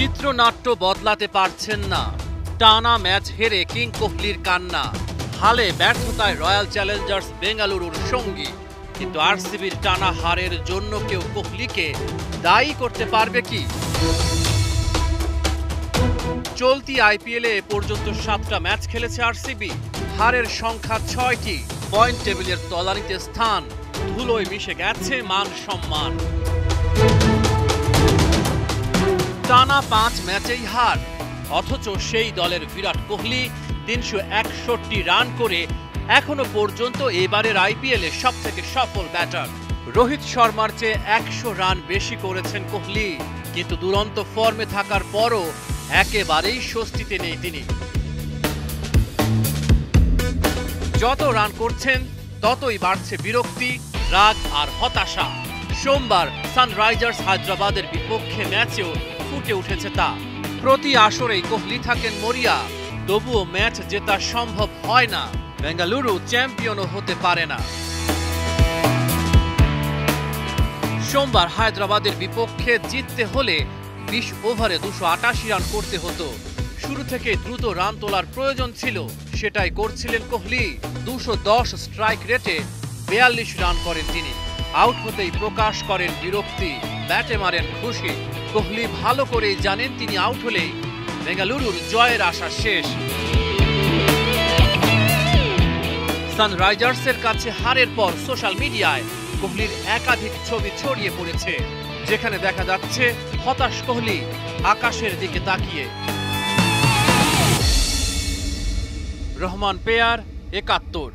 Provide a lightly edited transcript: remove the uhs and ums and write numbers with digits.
চিত্রনাট্য বদলাতে পারছেন না, টানা ম্যাচ হেরে কিং কোহলির কান্না। হালে ব্যর্থতায় রয়্যাল চ্যালেঞ্জার্স বেঙ্গালুরুর সঙ্গী, কিন্তু আরসিবির টানা হারের জন্য কেউ কোহলিকে দায়ী করতে পারবে কি? চলতি আইপিএলে এ পর্যন্ত 7টা ম্যাচ খেলেছে আরসিবি, হারের সংখ্যা 6টি। পয়েন্ট টেবিলের তলানিতে স্থান, ধুলোয় মিশে গেছে মান সম্মান। টানা 5 ম্যাচেই হার, অথচ সেই দলের বিরাট কোহলি 361 রান করে এখনো পর্যন্ত এবারের আইপিএলে সবথেকে সফল ব্যাটার। রোহিত শর্মার চেয়ে 100 রান বেশি করেছেন কোহলি, কিন্তু দুরন্ত ফর্মে থাকার পরও একেবারেই স্বস্তিতে নেই তিনি। যত রান করছেন ততই বাড়ছে বিরক্তি, রাগ আর হতাশা। সোমবার সানরাইজার্স হায়দ্রাবাদের বিপক্ষে ম্যাচেও ফুটে উঠেছে তা। প্রতি আসরেই কোহলি থাকেন মরিয়া, তবুও ম্যাচ জেতা সম্ভব হয় না। বেঙ্গালুরু চ্যাম্পিয়নও হতে পারে না। সোমবার হায়দ্রাবাদের বিপক্ষে জিততে হলে 20 ওভারে 288 রান করতে হতো। শুরু থেকে দ্রুত রান তোলার প্রয়োজন ছিল, সেটাই করছিলেন কোহলি। 210 স্ট্রাইক রেটে 42 রান করেন তিনি। আউট হতেই প্রকাশ করেন বিরক্তি, ব্যাটে মারেন খুশি। কোহলি ভালো করেই জানেন তিনি আউট হলেই বেঙ্গালুরুর জয়ের আশা শেষ। সানরাইজার্সের কাছে হারের পর সোশ্যাল মিডিয়ায় কোহলির একাধিক ছবি ছড়িয়ে পড়েছে, যেখানে দেখা যাচ্ছে হতাশ কোহলি আকাশের দিকে তাকিয়ে। রহমান পেয়ার, 71।